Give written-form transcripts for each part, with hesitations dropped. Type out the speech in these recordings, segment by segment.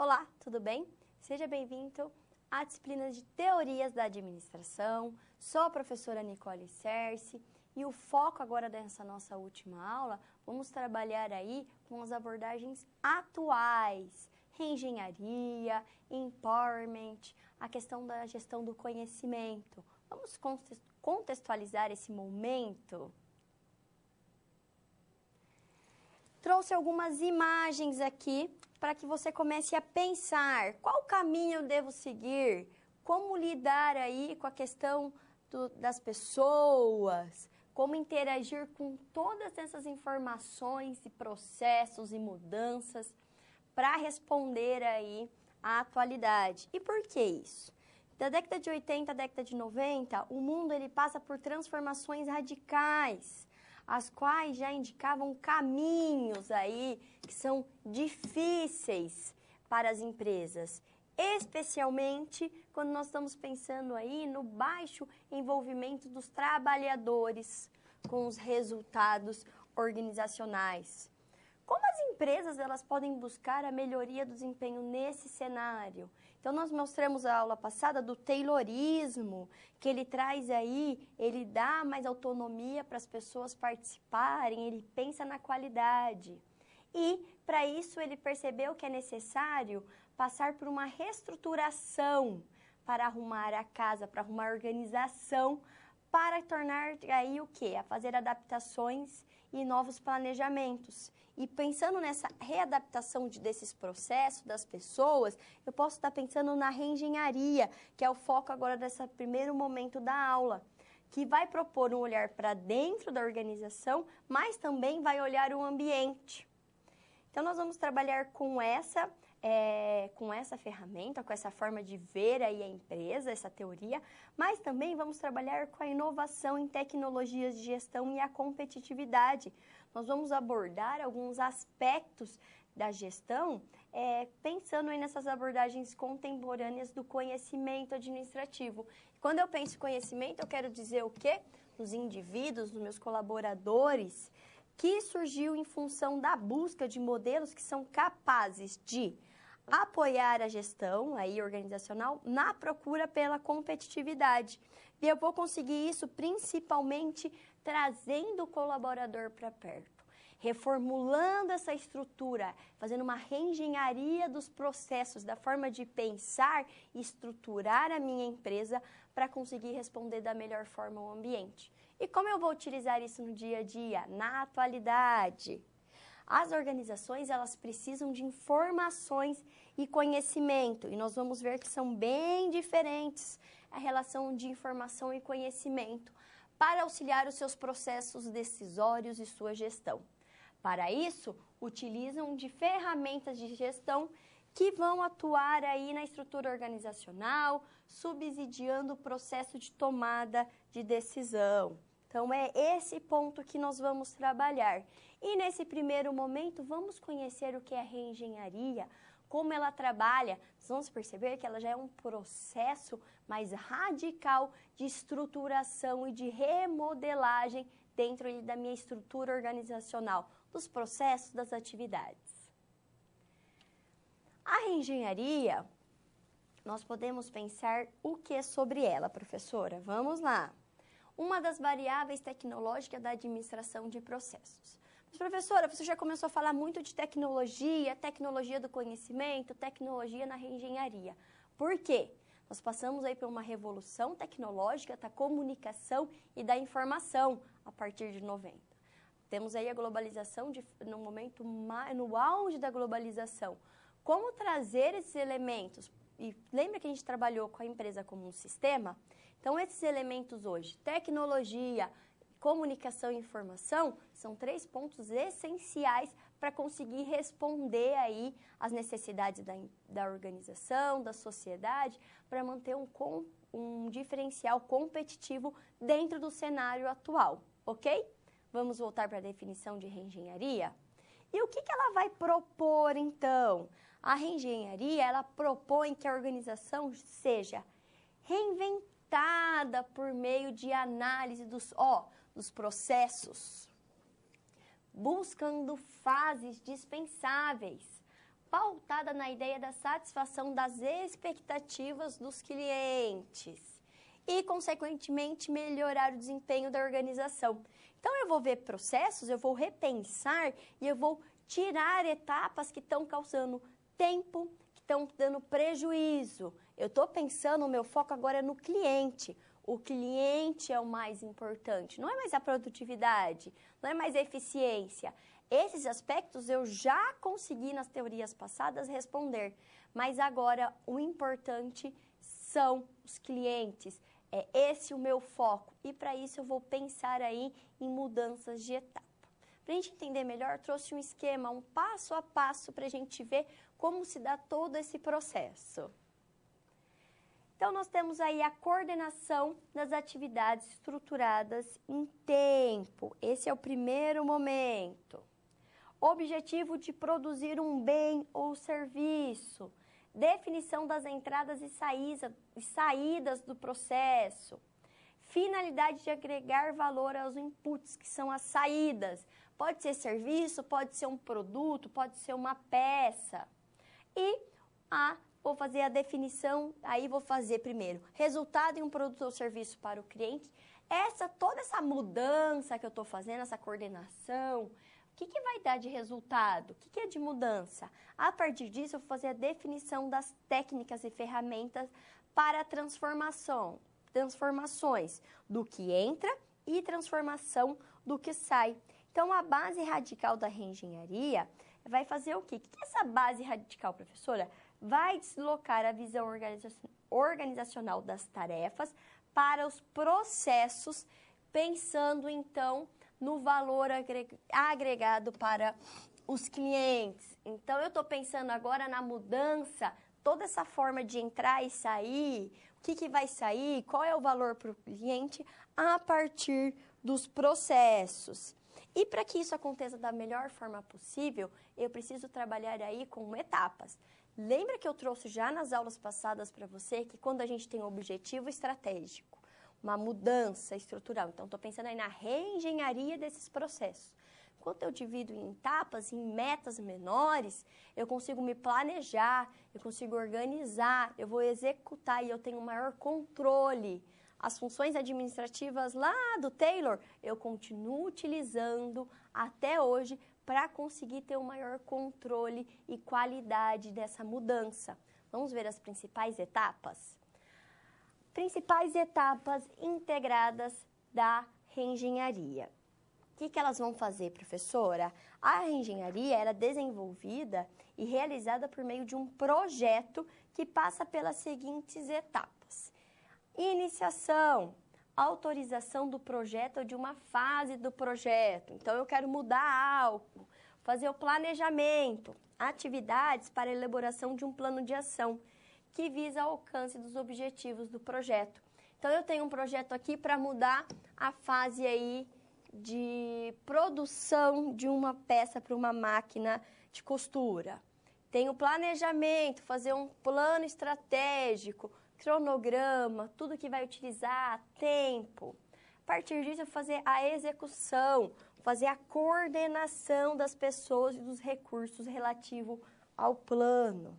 Olá, tudo bem? Seja bem-vindo à disciplina de Teorias da Administração. Sou a professora Nicole Cerci e o foco agora dessa nossa última aula, vamos trabalhar aí com as abordagens atuais, reengenharia, empowerment, a questão da gestão do conhecimento. Vamos contextualizar esse momento? Trouxe algumas imagens aqui para que você comece a pensar qual caminho eu devo seguir, como lidar aí com a questão das pessoas, como interagir com todas essas informações e processos e mudanças para responder aí à atualidade. E por que isso? Da década de 80 à década de 90, o mundo ele passa por transformações radicais, as quais já indicavam caminhos aí que são difíceis para as empresas, especialmente quando nós estamos pensando aí no baixo envolvimento dos trabalhadores com os resultados organizacionais. Como as empresas elas podem buscar a melhoria do desempenho nesse cenário? Então, nós mostramos a aula passada do Taylorismo, que ele traz aí, ele dá mais autonomia para as pessoas participarem, ele pensa na qualidade. E, para isso, ele percebeu que é necessário passar por uma reestruturação para arrumar a casa, para arrumar a organização, para tornar aí o quê? A fazer adaptações e novos planejamentos. E pensando nessa readaptação desses processos, das pessoas, eu posso estar pensando na reengenharia, que é o foco agora desse primeiro momento da aula, que vai propor um olhar para dentro da organização, mas também vai olhar o ambiente. Então, nós vamos trabalhar com essa ferramenta, com essa forma de ver aí a empresa, essa teoria, mas também vamos trabalhar com a inovação em tecnologias de gestão e a competitividade. Nós vamos abordar alguns aspectos da gestão, pensando aí nessas abordagens contemporâneas do conhecimento administrativo. Quando eu penso em conhecimento, eu quero dizer o quê? Dos indivíduos, dos meus colaboradores, que surgiu em função da busca de modelos que são capazes de apoiar a gestão aí, organizacional na procura pela competitividade. E eu vou conseguir isso principalmente trazendo o colaborador para perto, reformulando essa estrutura, fazendo uma reengenharia dos processos, da forma de pensar e estruturar a minha empresa para conseguir responder da melhor forma ao ambiente. E como eu vou utilizar isso no dia a dia, na atualidade? As organizações, elas precisam de informações e conhecimento, e nós vamos ver que são bem diferentes a relação de informação e conhecimento para auxiliar os seus processos decisórios e sua gestão. Para isso, utilizam de ferramentas de gestão que vão atuar aí na estrutura organizacional, subsidiando o processo de tomada de decisão. Então, é esse ponto que nós vamos trabalhar. E nesse primeiro momento, vamos conhecer o que é a reengenharia, como ela trabalha. Nós vamos perceber que ela já é um processo mais radical de estruturação e de remodelagem dentro da minha estrutura organizacional, dos processos, das atividades. A reengenharia, nós podemos pensar o que sobre ela, professora? Vamos lá. Uma das variáveis tecnológicas da administração de processos. Mas, professora, você já começou a falar muito de tecnologia, tecnologia do conhecimento, tecnologia na reengenharia. Por quê? Nós passamos aí por uma revolução tecnológica da comunicação e da informação a partir de 90. Temos aí a globalização no auge da globalização. Como trazer esses elementos? E lembra que a gente trabalhou com a empresa como um sistema? Então, esses elementos hoje, tecnologia, comunicação e informação, são 3 pontos essenciais para conseguir responder aí às necessidades da organização, da sociedade, para manter um diferencial competitivo dentro do cenário atual, ok? Vamos voltar para a definição de reengenharia? E o que ela vai propor, então? A reengenharia, ela propõe que a organização seja reinventada por meio de análise dos processos, buscando fases dispensáveis pautada na ideia da satisfação das expectativas dos clientes e, consequentemente, melhorar o desempenho da organização. Então, eu vou ver processos, eu vou repensar e eu vou tirar etapas que estão causando tempo, que estão dando prejuízo. Eu estou pensando, o meu foco agora é no cliente. O cliente é o mais importante, não é mais a produtividade, não é mais a eficiência. Esses aspectos eu já consegui nas teorias passadas responder, mas agora o importante são os clientes. É esse o meu foco e para isso eu vou pensar aí em mudanças de etapa. Para a gente entender melhor, trouxe um esquema, um passo a passo para a gente ver como se dá todo esse processo. Então, nós temos aí a coordenação das atividades estruturadas em tempo. Esse é o primeiro momento. Objetivo de produzir um bem ou serviço. Definição das entradas e saídas do processo. Finalidade de agregar valor aos inputs, que são as saídas. Pode ser serviço, pode ser um produto, pode ser uma peça. E vou fazer a definição, aí vou fazer primeiro resultado em um produto ou serviço para o cliente. Toda essa mudança que eu estou fazendo, essa coordenação, o que vai dar de resultado? O que é de mudança? A partir disso, eu vou fazer a definição das técnicas e ferramentas para transformações do que entra e transformação do que sai. Então, a base radical da reengenharia vai fazer o quê? O que é essa base radical, professora? Vai deslocar a visão organizacional das tarefas para os processos, pensando, então, no valor agregado para os clientes. Então, eu estou pensando agora na mudança, toda essa forma de entrar e sair, o que vai sair, qual é o valor para o cliente a partir dos processos. E para que isso aconteça da melhor forma possível, eu preciso trabalhar aí com etapas. Lembra que eu trouxe já nas aulas passadas para você que quando a gente tem um objetivo estratégico, uma mudança estrutural, então estou pensando aí na reengenharia desses processos. Quando eu divido em etapas, em metas menores, eu consigo me planejar, eu consigo organizar, eu vou executar e eu tenho maior controle. As funções administrativas lá do Taylor, eu continuo utilizando até hoje para conseguir ter um maior controle e qualidade dessa mudança. Vamos ver as principais etapas? Principais etapas integradas da reengenharia. O que elas vão fazer, professora? A reengenharia era desenvolvida e realizada por meio de um projeto que passa pelas seguintes etapas. Iniciação, autorização do projeto ou de uma fase do projeto. Então, eu quero mudar algo, fazer o planejamento, atividades para a elaboração de um plano de ação que visa o alcance dos objetivos do projeto. Então, eu tenho um projeto aqui para mudar a fase aí de produção de uma peça para uma máquina de costura. Tenho planejamento, fazer um plano estratégico, cronograma, tudo que vai utilizar, tempo. A partir disso, eu vou fazer a execução, fazer a coordenação das pessoas e dos recursos relativo ao plano.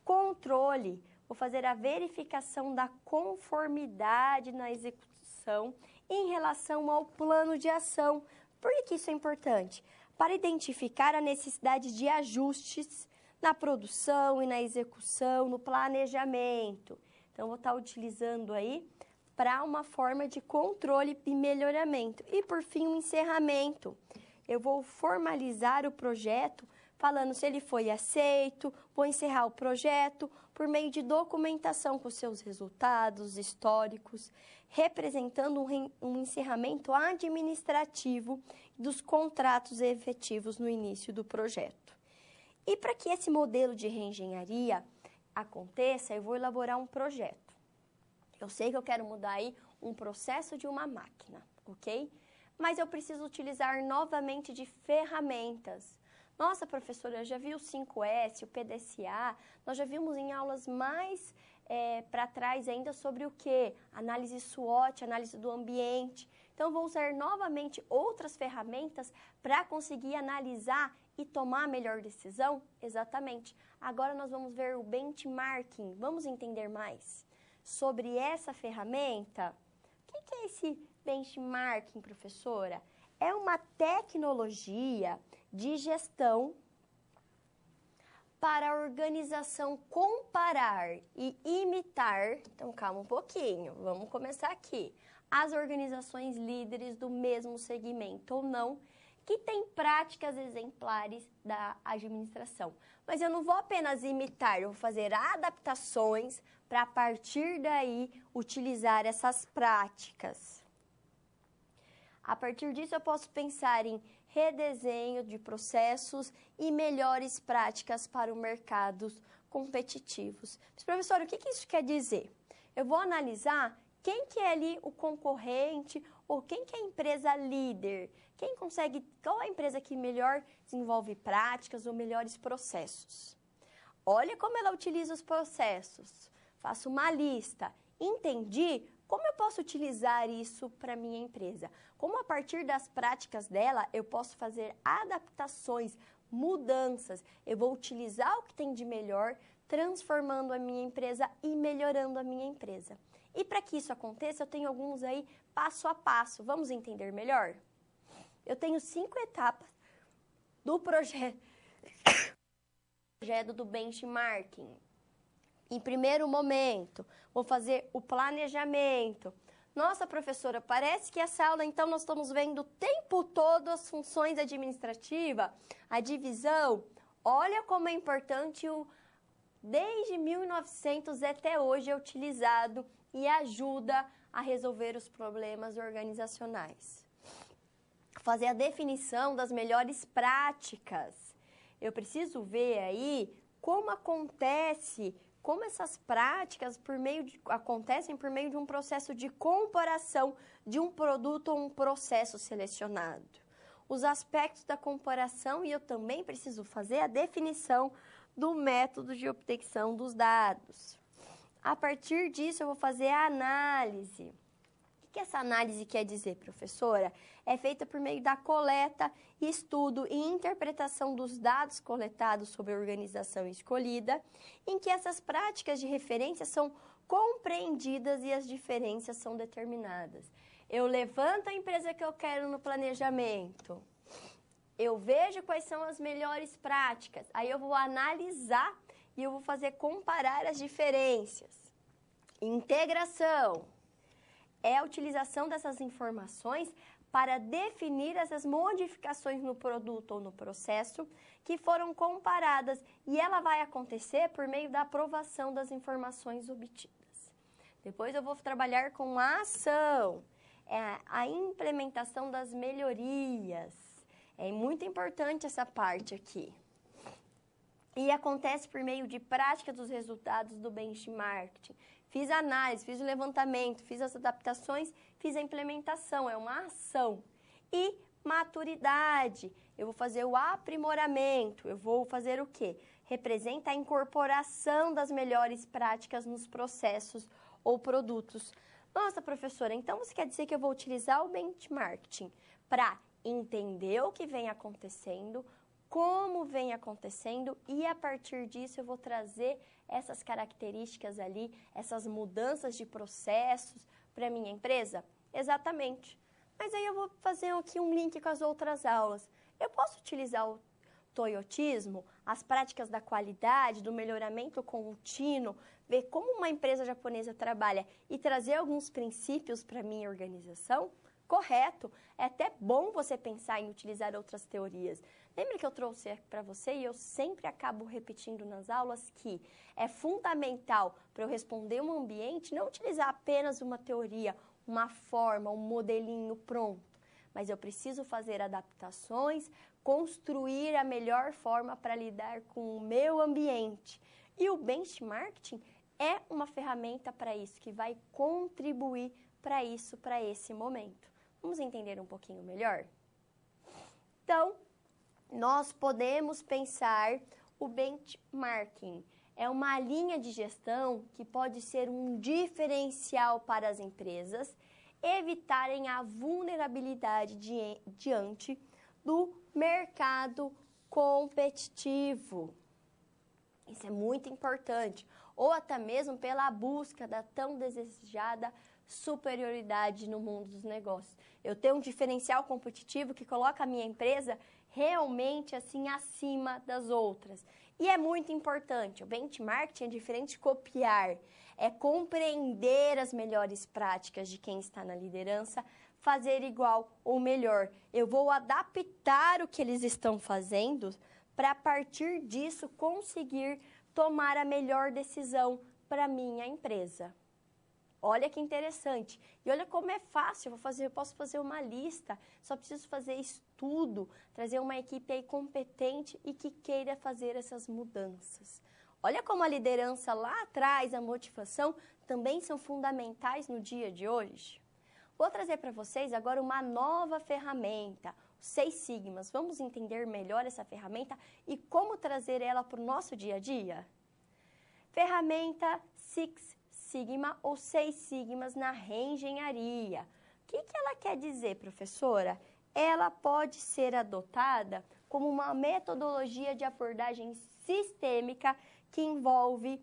Controle, vou fazer a verificação da conformidade na execução em relação ao plano de ação. Por que isso é importante? Para identificar a necessidade de ajustes na produção e na execução, no planejamento. Então, vou estar utilizando aí para uma forma de controle e melhoramento. E, por fim, um encerramento. Eu vou formalizar o projeto, falando se ele foi aceito, vou encerrar o projeto por meio de documentação com seus resultados históricos, representando um encerramento administrativo dos contratos efetivos no início do projeto. E para que esse modelo de reengenharia aconteça, eu vou elaborar um projeto. Eu sei que eu quero mudar aí um processo de uma máquina, ok? Mas eu preciso utilizar novamente de ferramentas. Nossa, professora, eu já vi o 5S, o PDCA, nós já vimos em aulas mais para trás ainda sobre o quê? Análise SWOT, análise do ambiente. Então, vou usar novamente outras ferramentas para conseguir analisar e tomar a melhor decisão? Exatamente. Agora, nós vamos ver o benchmarking. Vamos entender mais sobre essa ferramenta? O que é esse benchmarking, professora? É uma tecnologia de gestão para a organização comparar e imitar, então calma um pouquinho, vamos começar aqui, as organizações líderes do mesmo segmento ou não, que têm práticas exemplares da administração. Mas eu não vou apenas imitar, eu vou fazer adaptações para a partir daí utilizar essas práticas. A partir disso eu posso pensar em redesenho de processos e melhores práticas para os mercados competitivos. Mas, professor, o que isso quer dizer? Eu vou analisar quem que é ali o concorrente ou quem que é a empresa líder, qual a empresa que melhor desenvolve práticas ou melhores processos. Olha como ela utiliza os processos. Faço uma lista. Entendi? Como eu posso utilizar isso para minha empresa? Como a partir das práticas dela eu posso fazer adaptações, mudanças? Eu vou utilizar o que tem de melhor, transformando a minha empresa e melhorando a minha empresa. E para que isso aconteça, eu tenho alguns aí passo a passo. Vamos entender melhor? Eu tenho 5 etapas do projeto do benchmarking. Em primeiro momento, vou fazer o planejamento. Nossa, professora, parece que essa aula, então, nós estamos vendo o tempo todo as funções administrativas, a divisão. Olha como é importante, desde 1900 até hoje é utilizado e ajuda a resolver os problemas organizacionais. Fazer a definição das melhores práticas. Eu preciso ver aí como essas práticas acontecem por meio de um processo de comparação de um produto ou um processo selecionado. Os aspectos da comparação e eu também preciso fazer a definição do método de obtenção dos dados. A partir disso, eu vou fazer a análise. O que essa análise quer dizer, professora? É feita por meio da coleta, estudo e interpretação dos dados coletados sobre a organização escolhida, em que essas práticas de referência são compreendidas e as diferenças são determinadas. Eu levanto a empresa que eu quero no planejamento, eu vejo quais são as melhores práticas, aí eu vou analisar e eu vou fazer comparar as diferenças. Integração é a utilização dessas informações para definir essas modificações no produto ou no processo que foram comparadas e ela vai acontecer por meio da aprovação das informações obtidas. Depois eu vou trabalhar com a ação, a implementação das melhorias. É muito importante essa parte aqui. E acontece por meio de prática dos resultados do benchmarking. Fiz a análise, fiz o levantamento, fiz as adaptações, fiz a implementação, é uma ação. E maturidade, eu vou fazer o aprimoramento, eu vou fazer o quê? Representa a incorporação das melhores práticas nos processos ou produtos. Nossa, professora, então você quer dizer que eu vou utilizar o benchmarking para entender o que vem acontecendo, como vem acontecendo e a partir disso eu vou trazer essas características ali, essas mudanças de processos para a minha empresa? Exatamente. Mas aí eu vou fazer aqui um link com as outras aulas. Eu posso utilizar o toyotismo, as práticas da qualidade, do melhoramento contínuo, ver como uma empresa japonesa trabalha e trazer alguns princípios para a minha organização? Correto. É até bom você pensar em utilizar outras teorias. Lembra que eu trouxe para você e eu sempre acabo repetindo nas aulas que é fundamental para eu responder um ambiente não utilizar apenas uma teoria, uma forma, um modelinho pronto, mas eu preciso fazer adaptações, construir a melhor forma para lidar com o meu ambiente. E o benchmarking é uma ferramenta para isso, que vai contribuir para isso, para esse momento. Vamos entender um pouquinho melhor? Então, nós podemos pensar o benchmarking. É uma linha de gestão que pode ser um diferencial para as empresas evitarem a vulnerabilidade diante do mercado competitivo. Isso é muito importante. Ou até mesmo pela busca da tão desejada superioridade no mundo dos negócios. Eu tenho um diferencial competitivo que coloca a minha empresa realmente assim acima das outras. E é muito importante. O benchmarking é diferente de copiar, é compreender as melhores práticas de quem está na liderança, fazer igual ou melhor. Eu vou adaptar o que eles estão fazendo para a partir disso conseguir tomar a melhor decisão para minha empresa. Olha que interessante. E olha como é fácil. Eu posso fazer uma lista, só preciso fazer estudo, trazer uma equipe aí competente e que queira fazer essas mudanças. Olha como a liderança lá atrás, a motivação, também são fundamentais no dia de hoje. Vou trazer para vocês agora uma nova ferramenta, os 6 Sigmas. Vamos entender melhor essa ferramenta e como trazer ela para o nosso dia a dia? Ferramenta Six Sigma ou 6 Sigmas na reengenharia. O que ela quer dizer, professora? Ela pode ser adotada como uma metodologia de abordagem sistêmica que envolve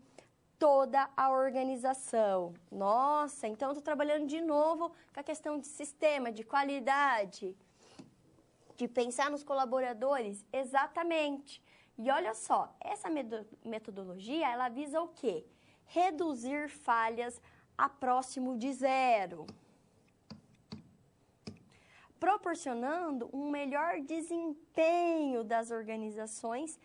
toda a organização. Nossa, então eu estou trabalhando de novo com a questão de sistema, de qualidade, de pensar nos colaboradores. Exatamente. E olha só, essa metodologia, ela visa o quê? Reduzir falhas a próximo de zero, proporcionando um melhor desempenho das organizações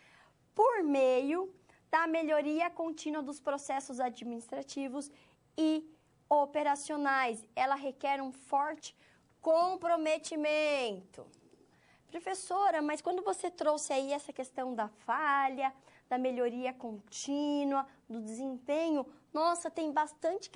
por meio da melhoria contínua dos processos administrativos e operacionais. Ela requer um forte comprometimento. Professora, mas quando você trouxe aí essa questão da falha, da melhoria contínua, do desempenho, nossa, tem bastante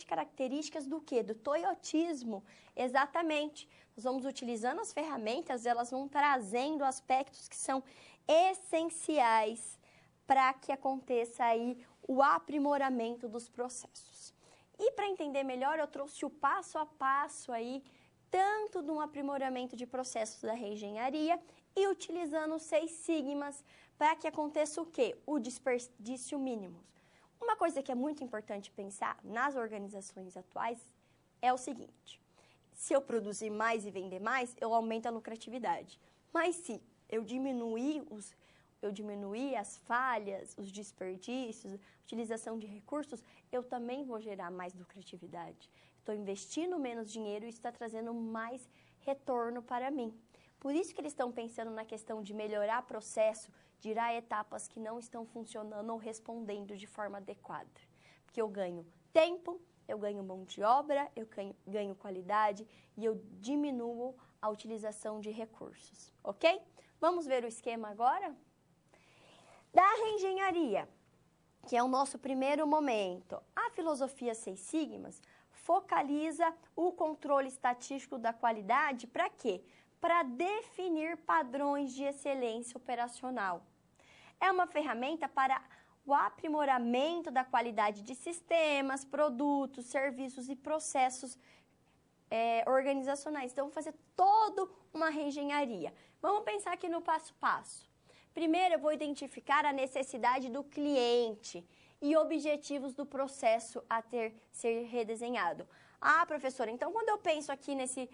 características do quê? Do toyotismo. Exatamente. Nós vamos utilizando as ferramentas, elas vão trazendo aspectos que são essenciais para que aconteça aí o aprimoramento dos processos. E para entender melhor, eu trouxe o passo a passo aí, tanto de um aprimoramento de processos da reengenharia e utilizando os 6 sigmas para que aconteça o quê? O desperdício mínimo. Uma coisa que é muito importante pensar nas organizações atuais é o seguinte: se eu produzir mais e vender mais, eu aumento a lucratividade. Mas se eu diminuir as falhas, os desperdícios, a utilização de recursos, eu também vou gerar mais lucratividade. Estou investindo menos dinheiro e isso está trazendo mais retorno para mim. Por isso que eles estão pensando na questão de melhorar processo, tirar etapas que não estão funcionando ou respondendo de forma adequada. Porque eu ganho tempo, eu ganho mão de obra, eu ganho qualidade e eu diminuo a utilização de recursos, ok? Vamos ver o esquema agora? Da reengenharia, que é o nosso primeiro momento. A filosofia 6 sigmas focaliza o controle estatístico da qualidade para quê? Para definir padrões de excelência operacional. É uma ferramenta para o aprimoramento da qualidade de sistemas, produtos, serviços e processos organizacionais. Então, vou fazer toda uma reengenharia. Vamos pensar aqui no passo a passo. Primeiro, eu vou identificar a necessidade do cliente e objetivos do processo a ser redesenhado. Ah, professora, então quando eu penso aqui nesse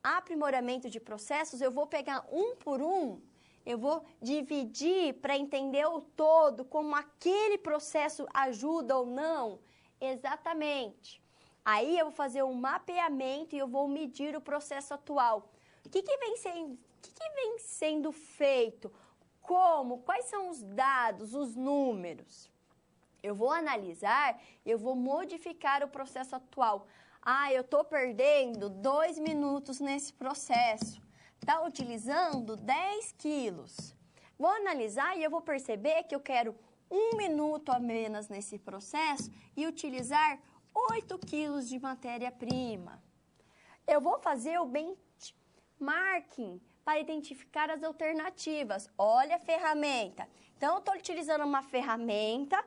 aprimoramento de processos, eu vou pegar um por um, eu vou dividir para entender o todo, como aquele processo ajuda ou não. Exatamente. Aí eu vou fazer um mapeamento e eu vou medir o processo atual. O que vem sendo feito? Como? Quais são os dados, os números? Eu vou analisar, eu vou modificar o processo atual. Ah, eu estou perdendo 2 minutos nesse processo. Está utilizando 10 quilos. Vou analisar e eu vou perceber que eu quero 1 minuto a menos nesse processo e utilizar 8 quilos de matéria-prima. Eu vou fazer o benchmarking para identificar as alternativas. Olha a ferramenta. Então, eu estou utilizando uma ferramenta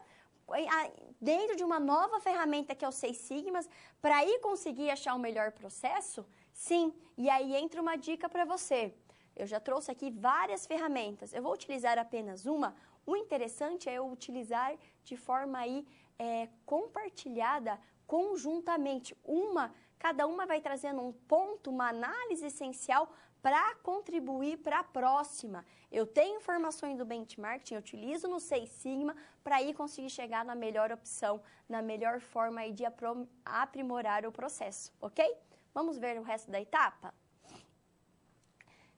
dentro de uma nova ferramenta que é o Seis Sigmas, para ir conseguir achar o melhor processo? Sim, e aí entra uma dica para você. Eu já trouxe aqui várias ferramentas, eu vou utilizar apenas uma. O interessante é eu utilizar de forma aí, compartilhada, conjuntamente. Cada uma vai trazendo um ponto, uma análise essencial para contribuir para a próxima. Eu tenho informações do benchmarking, eu utilizo no Seis Sigma para ir conseguir chegar na melhor opção, na melhor forma aí de aprimorar o processo, ok? Vamos ver o resto da etapa?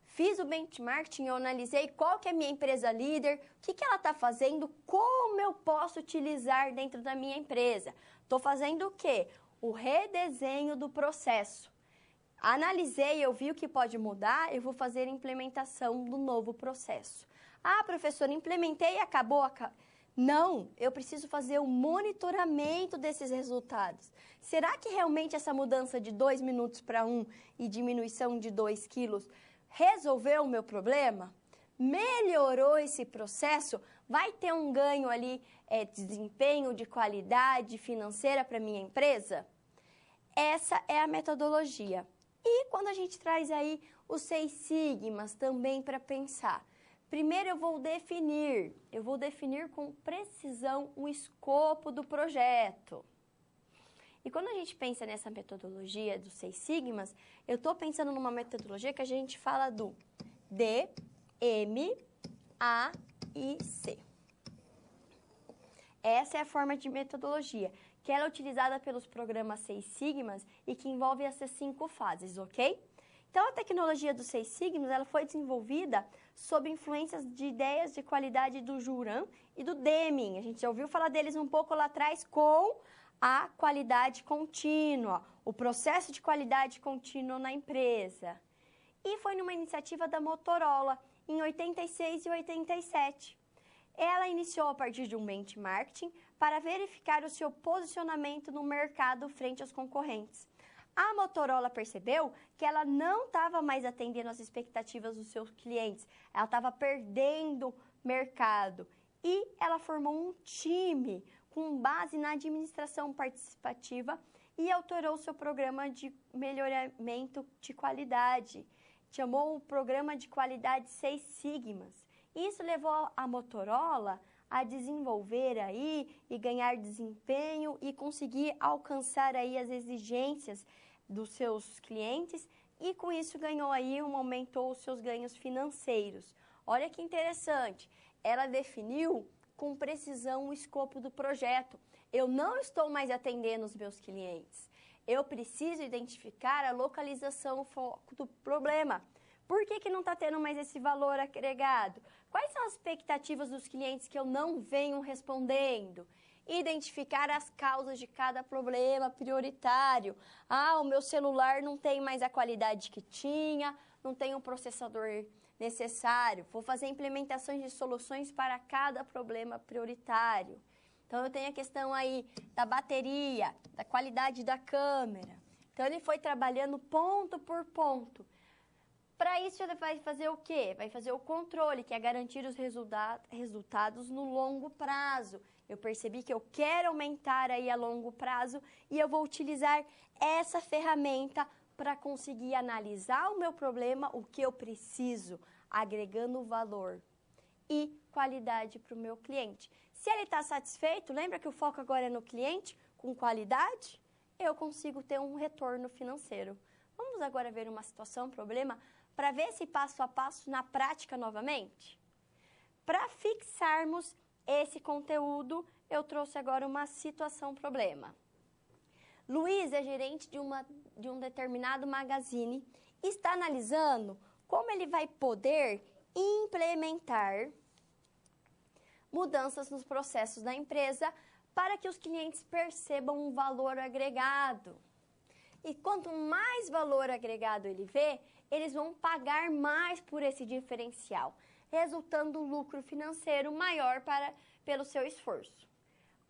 Fiz o benchmarking, eu analisei qual que é a minha empresa líder, o que ela está fazendo, como eu posso utilizar dentro da minha empresa. Estou fazendo o quê? O redesenho do processo. Analisei, eu vi o que pode mudar, eu vou fazer a implementação do novo processo. Ah, professora, implementei e acabou. Não, eu preciso fazer o monitoramento desses resultados. Será que realmente essa mudança de 2 minutos para 1 e diminuição de 2 quilos resolveu o meu problema? Melhorou esse processo? Vai ter um ganho ali, de desempenho, de qualidade financeira para minha empresa? Essa é a metodologia. E quando a gente traz aí os 6 sigmas também para pensar. Primeiro eu vou definir com precisão o escopo do projeto. E quando a gente pensa nessa metodologia dos 6 sigmas, eu estou pensando numa metodologia que a gente fala do D, M, A e C. Essa é a forma de metodologia, que ela é utilizada pelos programas 6 sigmas e que envolve essas 5 fases, ok? Então, a tecnologia dos 6 sigmas, ela foi desenvolvida sob influências de ideias de qualidade do Juran e do Deming. A gente já ouviu falar deles um pouco lá atrás com a qualidade contínua, o processo de qualidade contínua na empresa. E foi numa iniciativa da Motorola, em 86 e 87. Ela iniciou a partir de um benchmarking para verificar o seu posicionamento no mercado frente aos concorrentes. A Motorola percebeu que ela não estava mais atendendo às expectativas dos seus clientes, ela estava perdendo mercado e ela formou um time com base na administração participativa e alterou seu programa de melhoramento de qualidade. Chamou o programa de qualidade 6 sigmas. Isso levou a Motorola a desenvolver aí e ganhar desempenho e conseguir alcançar aí as exigências dos seus clientes e com isso ganhou aí, aumentou os seus ganhos financeiros. Olha que interessante, ela definiu com precisão o escopo do projeto. Eu não estou mais atendendo os meus clientes, eu preciso identificar a localização, o foco do problema. Por que não está tendo mais esse valor agregado? Quais são as expectativas dos clientes que eu não venho respondendo? Identificar as causas de cada problema prioritário. Ah, o meu celular não tem mais a qualidade que tinha, não tem o processador necessário. Vou fazer implementações de soluções para cada problema prioritário. Então, eu tenho a questão aí da bateria, da qualidade da câmera. Então, ele foi trabalhando ponto por ponto. Para isso, ele vai fazer o quê? Vai fazer o controle, que é garantir os resultados no longo prazo. Eu percebi que eu quero aumentar aí a longo prazo e eu vou utilizar essa ferramenta para conseguir analisar o meu problema, o que eu preciso, agregando valor e qualidade para o meu cliente. Se ele está satisfeito, lembra que o foco agora é no cliente, com qualidade, eu consigo ter um retorno financeiro. Vamos agora ver uma situação, um problema, para ver esse passo a passo na prática novamente? Para fixarmos esse conteúdo, eu trouxe agora uma situação problema. Luiz é gerente de um determinado magazine e está analisando como ele vai poder implementar mudanças nos processos da empresa para que os clientes percebam um valor agregado. E quanto mais valor agregado ele vê, eles vão pagar mais por esse diferencial, resultando um lucro financeiro maior pelo seu esforço.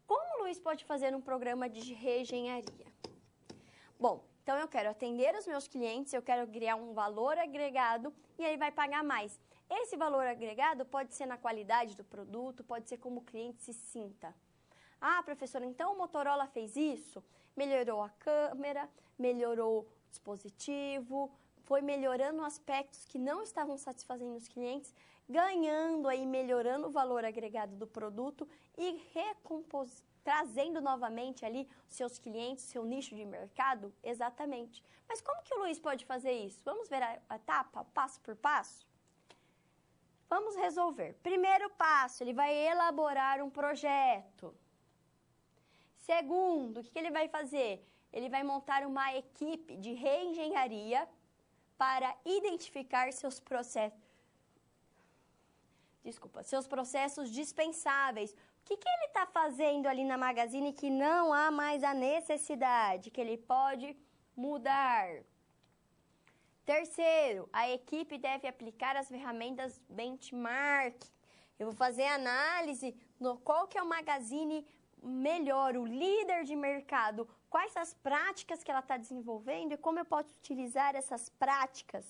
Como o Luiz pode fazer um programa de reengenharia? Bom, então eu quero atender os meus clientes, eu quero criar um valor agregado e ele vai pagar mais. Esse valor agregado pode ser na qualidade do produto, pode ser como o cliente se sinta. Ah, professora, então o Motorola fez isso? Melhorou a câmera, melhorou o dispositivo, foi melhorando aspectos que não estavam satisfazendo os clientes, ganhando aí, melhorando o valor agregado do produto e trazendo novamente ali seus clientes, seu nicho de mercado? Exatamente. Mas como que o Luiz pode fazer isso? Vamos ver a etapa, passo por passo? Vamos resolver. Primeiro passo, ele vai elaborar um projeto. Segundo, o que ele vai fazer? Ele vai montar uma equipe de reengenharia para identificar seus processos dispensáveis. O que ele está fazendo ali na Magazine que não há mais a necessidade, que ele pode mudar? Terceiro, a equipe deve aplicar as ferramentas benchmark. Eu vou fazer análise no qual que é o Magazine melhor, o líder de mercado, quais as práticas que ela está desenvolvendo e como eu posso utilizar essas práticas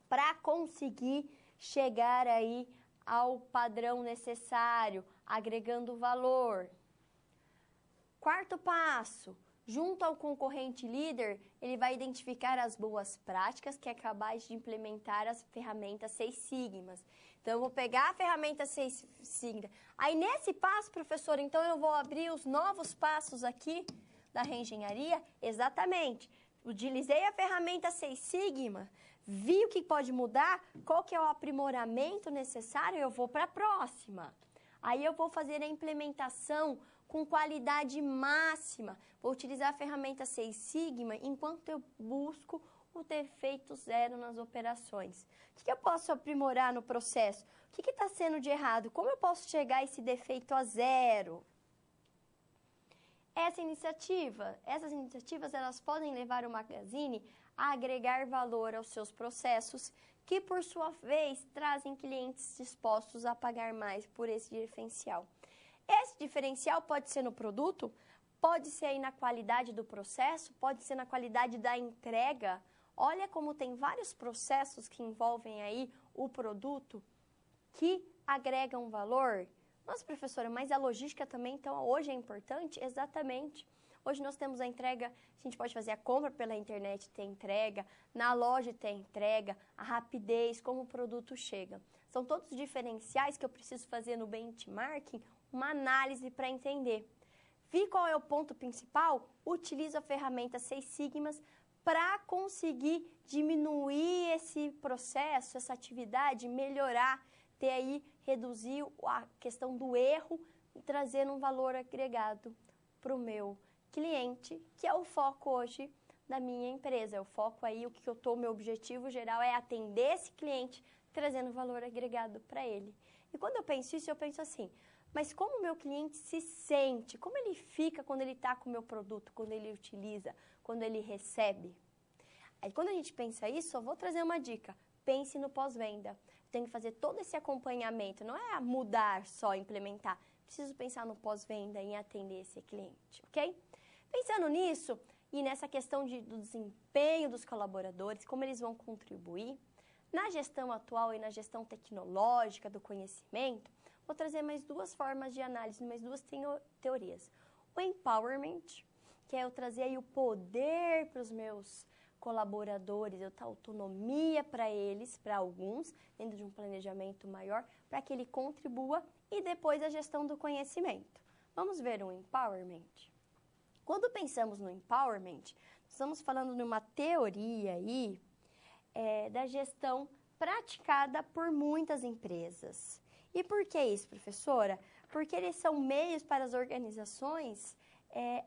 para conseguir chegar aí ao padrão necessário, agregando valor. Quarto passo, junto ao concorrente líder, ele vai identificar as boas práticas que é capaz de implementar as ferramentas Seis Sigmas. Então, eu vou pegar a ferramenta Seis Sigma. Aí, nesse passo, professor, então eu vou abrir os novos passos aqui da reengenharia? Exatamente. Utilizei a ferramenta Seis Sigma, vi o que pode mudar, qual que é o aprimoramento necessário, eu vou para a próxima. Aí, eu vou fazer a implementação com qualidade máxima. Vou utilizar a ferramenta Seis Sigma enquanto eu busco o defeito zero nas operações. O que eu posso aprimorar no processo? O que está sendo de errado? Como eu posso chegar a esse defeito a zero? Essas iniciativas, elas podem levar o Magazine a agregar valor aos seus processos, que por sua vez trazem clientes dispostos a pagar mais por esse diferencial. Esse diferencial pode ser no produto, pode ser aí na qualidade do processo, pode ser na qualidade da entrega. Olha como tem vários processos que envolvem aí o produto que agregam valor. Nossa, professora, mas a logística também, então, hoje é importante? Exatamente. Hoje nós temos a entrega, a gente pode fazer a compra pela internet, ter entrega, na loja ter entrega, a rapidez, como o produto chega. São todos diferenciais que eu preciso fazer no benchmarking, uma análise para entender. Vi qual é o ponto principal? Utilizo a ferramenta Seis Sigmas para conseguir diminuir esse processo, essa atividade, melhorar, ter aí, reduzir a questão do erro e trazer um valor agregado para o meu cliente, que é o foco hoje da minha empresa. É o foco aí, o meu objetivo geral é atender esse cliente, trazendo valor agregado para ele. E quando eu penso isso, eu penso assim, mas como o meu cliente se sente, como ele fica quando ele está com o meu produto, quando ele utiliza, quando ele recebe? Aí quando a gente pensa isso, eu vou trazer uma dica, pense no pós-venda. Tem que fazer todo esse acompanhamento, não é mudar só, implementar. Preciso pensar no pós-venda, em atender esse cliente, ok? Pensando nisso e nessa questão do desempenho dos colaboradores, como eles vão contribuir, na gestão atual e na gestão tecnológica do conhecimento, vou trazer mais duas formas de análise, mais duas teorias. O empowerment, que é eu trazer aí o poder para os meus colaboradores, eu dar autonomia para eles, para alguns, dentro de um planejamento maior, para que ele contribua, e depois a gestão do conhecimento. Vamos ver o empowerment. Quando pensamos no empowerment, estamos falando de uma teoria aí da gestão praticada por muitas empresas. E por que isso, professora? Porque eles são meios para as organizações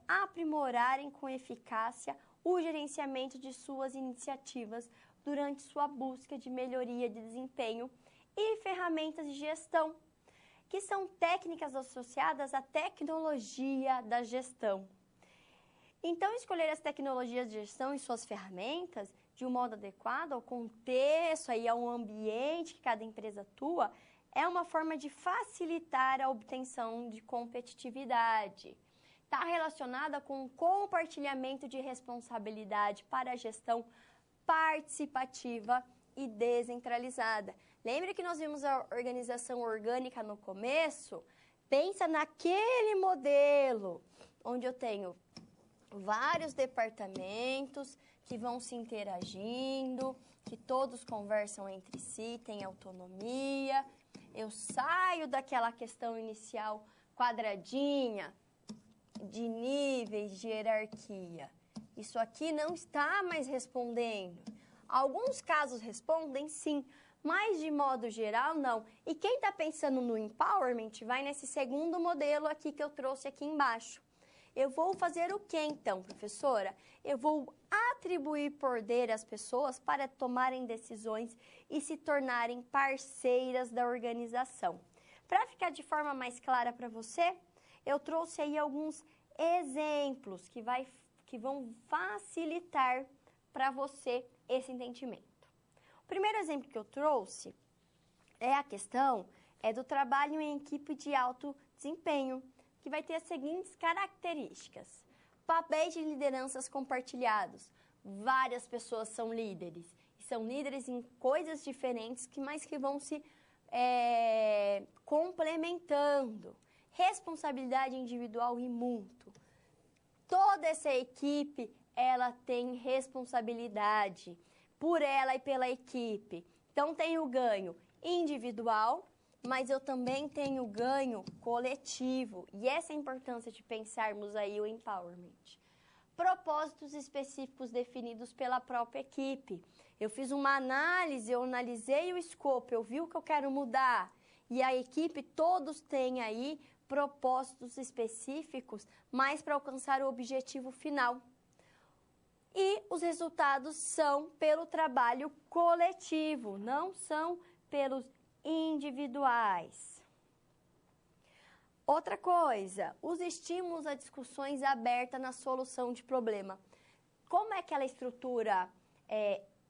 aprimorarem com eficácia o gerenciamento de suas iniciativas durante sua busca de melhoria de desempenho e ferramentas de gestão, que são técnicas associadas à tecnologia da gestão. Então, escolher as tecnologias de gestão e suas ferramentas de um modo adequado ao contexto, aí, ao ambiente que cada empresa atua, é uma forma de facilitar a obtenção de competitividade. Está relacionada com o compartilhamento de responsabilidade para a gestão participativa e descentralizada. Lembra que nós vimos a organização orgânica no começo? Pensa naquele modelo onde eu tenho vários departamentos que vão se interagindo, que todos conversam entre si, têm autonomia. Eu saio daquela questão inicial quadradinha, de níveis, de hierarquia. Isso aqui não está mais respondendo. Alguns casos respondem sim, mas de modo geral não. E quem está pensando no empowerment vai nesse segundo modelo aqui que eu trouxe aqui embaixo. Eu vou fazer o que então, professora? Eu vou atribuir poder às pessoas para tomarem decisões e se tornarem parceiras da organização. Para ficar de forma mais clara para você, eu trouxe aí alguns exemplos que vão facilitar para você esse entendimento. O primeiro exemplo que eu trouxe é a questão do trabalho em equipe de alto desempenho, que vai ter as seguintes características. Papéis de lideranças compartilhados. Várias pessoas são líderes. E são líderes em coisas diferentes, mas que vão se complementando. Responsabilidade individual e mútuo. Toda essa equipe, ela tem responsabilidade por ela e pela equipe. Então, tem o ganho individual, mas eu também tenho ganho coletivo. E essa é a importância de pensarmos aí o empowerment. Propósitos específicos definidos pela própria equipe. Eu fiz uma análise, eu analisei o escopo, eu vi o que eu quero mudar. E a equipe, todos têm aí propósitos específicos, mas para alcançar o objetivo final. E os resultados são pelo trabalho coletivo, não são pelos individuais. Outra coisa, os estímulos a discussões abertas na solução de problema. Como é aquela estrutura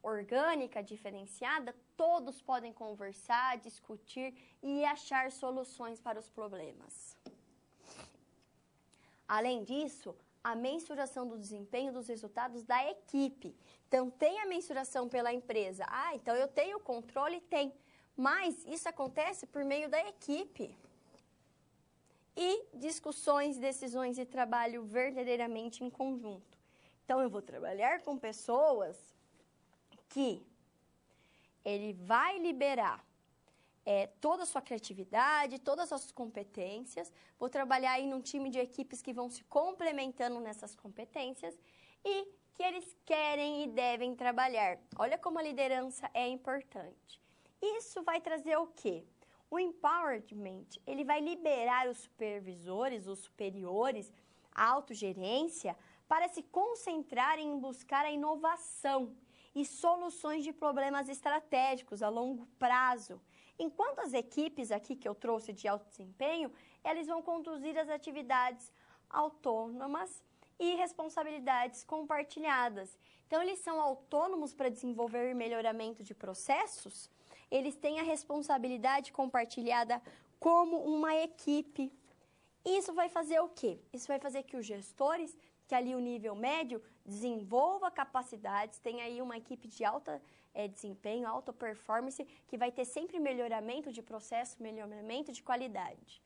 orgânica, diferenciada, todos podem conversar, discutir e achar soluções para os problemas. Além disso, a mensuração do desempenho dos resultados da equipe. Então, tem a mensuração pela empresa. Então eu tenho controle? Tem. Mas isso acontece por meio da equipe. E discussões, decisões e trabalho verdadeiramente em conjunto. Então, eu vou trabalhar com pessoas que ele vai liberar toda a sua criatividade, todas as suas competências. Vou trabalhar aí num time de equipes que vão se complementando nessas competências e que eles querem e devem trabalhar. Olha como a liderança é importante. Isso vai trazer o quê? O empowerment, ele vai liberar os supervisores, os superiores, a autogerência, para se concentrarem em buscar a inovação e soluções de problemas estratégicos a longo prazo. Enquanto as equipes aqui que eu trouxe de alto desempenho, eles vão conduzir as atividades autônomas e responsabilidades compartilhadas. Então, eles são autônomos para desenvolver melhoramento de processos, eles têm a responsabilidade compartilhada como uma equipe. Isso vai fazer o quê? Isso vai fazer que os gestores, que ali o nível médio, desenvolva capacidades, tem aí uma equipe de alta desempenho, alta performance, que vai ter sempre melhoramento de processo, melhoramento de qualidade.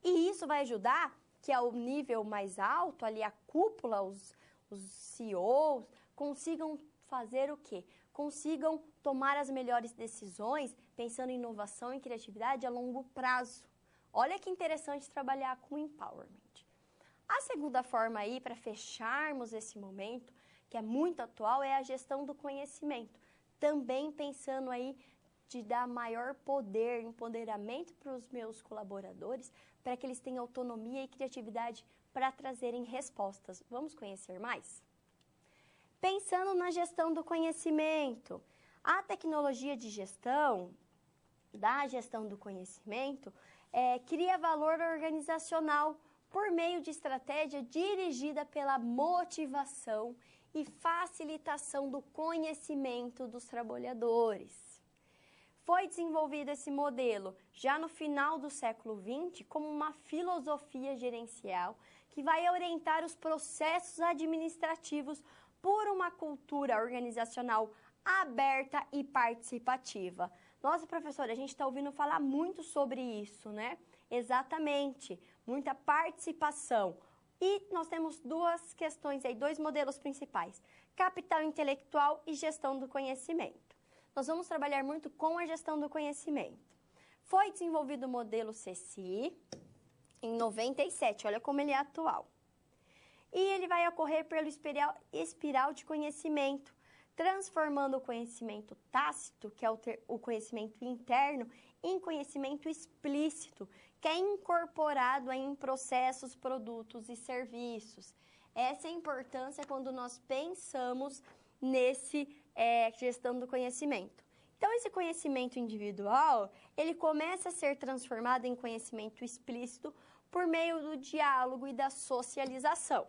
E isso vai ajudar que ao nível mais alto, ali a cúpula, os CEOs, consigam fazer o quê? Consigam tomar as melhores decisões, pensando em inovação e criatividade a longo prazo. Olha que interessante trabalhar com empowerment. A segunda forma aí, para fecharmos esse momento, que é muito atual, é a gestão do conhecimento. Também pensando aí de dar maior poder, empoderamento para os meus colaboradores, para que eles tenham autonomia e criatividade para trazerem respostas. Vamos conhecer mais? Pensando na gestão do conhecimento, a tecnologia de gestão, da gestão do conhecimento, cria valor organizacional por meio de estratégia dirigida pela motivação e facilitação do conhecimento dos trabalhadores. Foi desenvolvido esse modelo já no final do século XX como uma filosofia gerencial que vai orientar os processos administrativos por uma cultura organizacional aberta e participativa. Nossa, professora, a gente está ouvindo falar muito sobre isso, né? Exatamente, muita participação. E nós temos duas questões aí, dois modelos principais, capital intelectual e gestão do conhecimento. Nós vamos trabalhar muito com a gestão do conhecimento. Foi desenvolvido o modelo CECI em 97, olha como ele é atual. E ele vai ocorrer pelo espiral de conhecimento, transformando o conhecimento tácito, que é o conhecimento interno, em conhecimento explícito, que é incorporado aí em processos, produtos e serviços. Essa é a importância quando nós pensamos nesse gestão do conhecimento. Então, esse conhecimento individual, ele começa a ser transformado em conhecimento explícito por meio do diálogo e da socialização.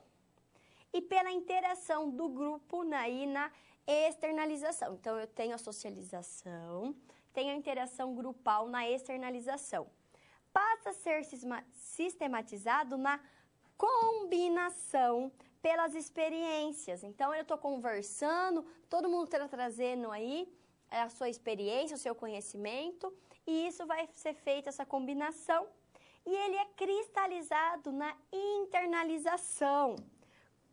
E pela interação do grupo na externalização. Então, eu tenho a socialização, tenho a interação grupal na externalização. Passa a ser sistematizado na combinação pelas experiências. Então, eu estou conversando, todo mundo está trazendo aí a sua experiência, o seu conhecimento, e isso vai ser feita, essa combinação, e ele é cristalizado na internalização.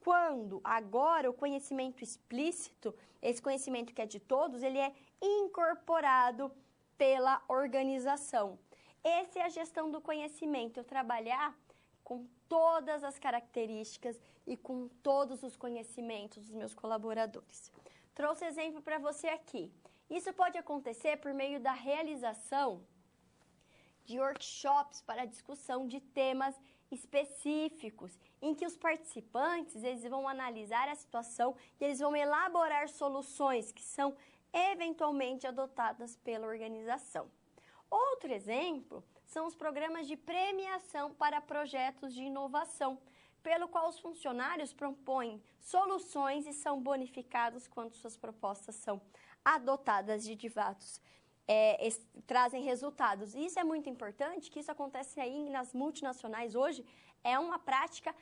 Quando agora o conhecimento explícito, esse conhecimento que é de todos, ele é incorporado pela organização. Essa é a gestão do conhecimento, eu trabalhar com todas as características e com todos os conhecimentos dos meus colaboradores. Trouxe exemplo para você aqui. Isso pode acontecer por meio da realização de workshops para discussão de temas específicos, em que os participantes eles vão analisar a situação e eles vão elaborar soluções que são eventualmente adotadas pela organização. Outro exemplo são os programas de premiação para projetos de inovação, pelo qual os funcionários propõem soluções e são bonificados quando suas propostas são adotadas de fato, trazem resultados. E isso é muito importante, que isso acontece aí nas multinacionais hoje, é uma prática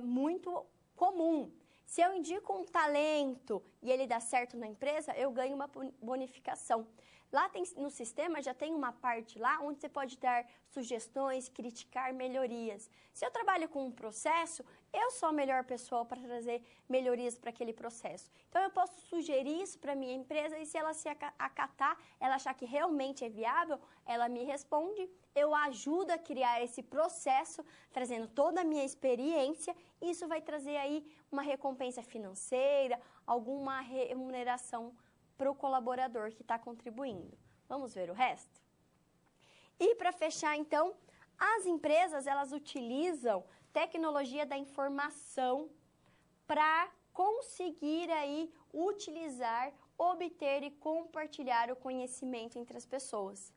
muito comum. Se eu indico um talento e ele dá certo na empresa, eu ganho uma bonificação. Lá no sistema já tem uma parte lá onde você pode dar sugestões, criticar melhorias. Se eu trabalho com um processo, eu sou a melhor pessoa para trazer melhorias para aquele processo. Então, eu posso sugerir isso para a minha empresa e se ela se acatar, ela achar que realmente é viável, ela me responde, eu ajudo a criar esse processo, trazendo toda a minha experiência, e isso vai trazer aí uma recompensa financeira, alguma remuneração para o colaborador que está contribuindo. Vamos ver o resto? E para fechar, então, as empresas, elas utilizam tecnologia da informação para conseguir aí utilizar, obter e compartilhar o conhecimento entre as pessoas.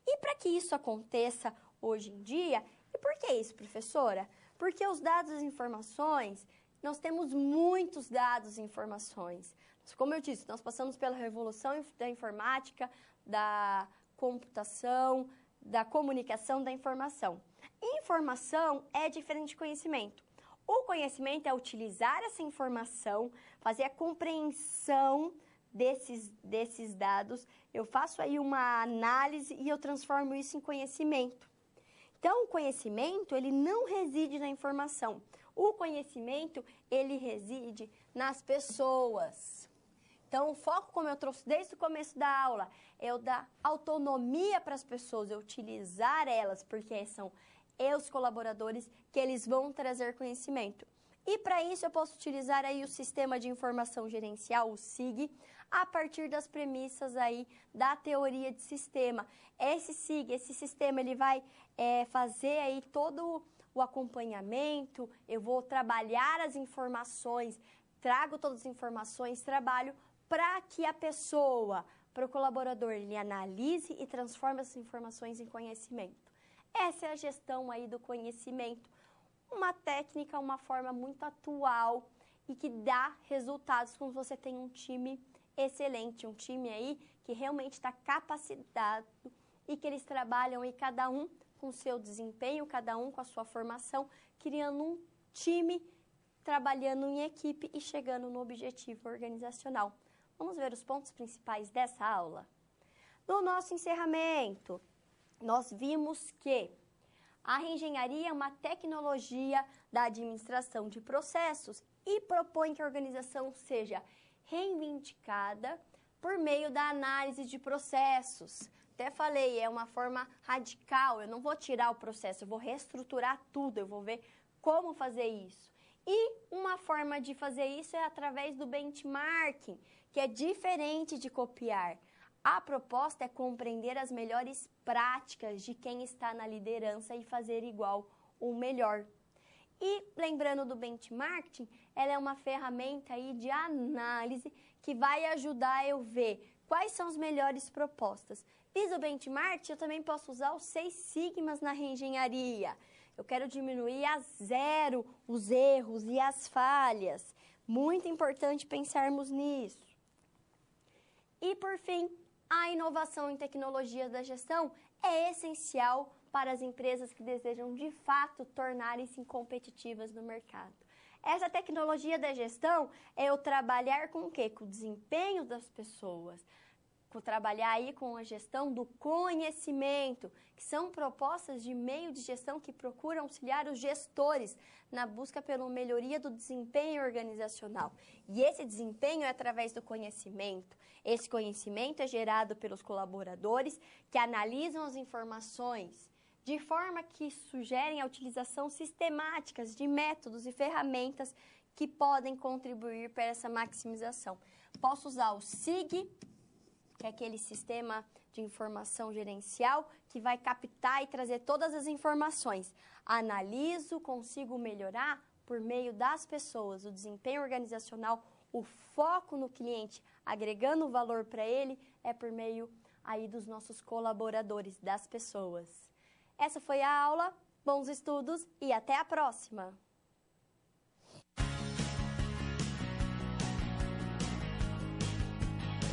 E para que isso aconteça hoje em dia, e por que isso, professora? Porque os dados e informações, nós temos muitos dados e informações. Como eu disse, nós passamos pela revolução da informática, da computação, da comunicação, da informação. Informação é diferente de conhecimento. O conhecimento é utilizar essa informação, fazer a compreensão desses dados, eu faço aí uma análise e eu transformo isso em conhecimento. Então, o conhecimento, ele não reside na informação. O conhecimento, ele reside nas pessoas. Então, o foco, como eu trouxe desde o começo da aula, é o da autonomia para as pessoas, é utilizar elas, porque são os colaboradores que eles vão trazer conhecimento. E para isso eu posso utilizar aí o Sistema de Informação Gerencial, o SIG, a partir das premissas aí da teoria de sistema. Esse SIG, esse sistema, ele vai fazer aí todo o acompanhamento, eu vou trabalhar as informações, trago todas as informações, trabalho para que a pessoa, para o colaborador, ele analise e transforme essas informações em conhecimento. Essa é a gestão aí do conhecimento, uma técnica, uma forma muito atual e que dá resultados quando você tem um time excelente, um time aí que realmente está capacitado e que eles trabalham aí cada um com o seu desempenho, cada um com a sua formação, criando um time, trabalhando em equipe e chegando no objetivo organizacional. Vamos ver os pontos principais dessa aula? No nosso encerramento, nós vimos que A reengenharia é uma tecnologia da administração de processos e propõe que a organização seja reivindicada por meio da análise de processos. Até falei, é uma forma radical, eu não vou tirar o processo, eu vou reestruturar tudo, eu vou ver como fazer isso. E uma forma de fazer isso é através do benchmarking, que é diferente de copiar. A proposta é compreender as melhores práticas de quem está na liderança e fazer igual ou melhor. E lembrando do benchmarking, ela é uma ferramenta aí de análise que vai ajudar eu ver quais são as melhores propostas. Fiz o benchmarking, eu também posso usar os 6 sigmas na reengenharia. Eu quero diminuir a zero os erros e as falhas. Muito importante pensarmos nisso. E, por fim, a inovação em tecnologias da gestão é essencial para as empresas que desejam, de fato, tornarem-se competitivas no mercado. Essa tecnologia da gestão é eu trabalhar com o quê? Com o desempenho das pessoas. Trabalhar aí com a gestão do conhecimento, que são propostas de meio de gestão que procuram auxiliar os gestores na busca pela melhoria do desempenho organizacional. E esse desempenho é através do conhecimento. Esse conhecimento é gerado pelos colaboradores que analisam as informações de forma que sugerem a utilização sistemática de métodos e ferramentas que podem contribuir para essa maximização. Posso usar o SIG, que é aquele sistema de informação gerencial que vai captar e trazer todas as informações. Analiso, consigo melhorar por meio das pessoas, o desempenho organizacional, o foco no cliente, agregando valor para ele, é por meio aí dos nossos colaboradores, das pessoas. Essa foi a aula, bons estudos e até a próxima!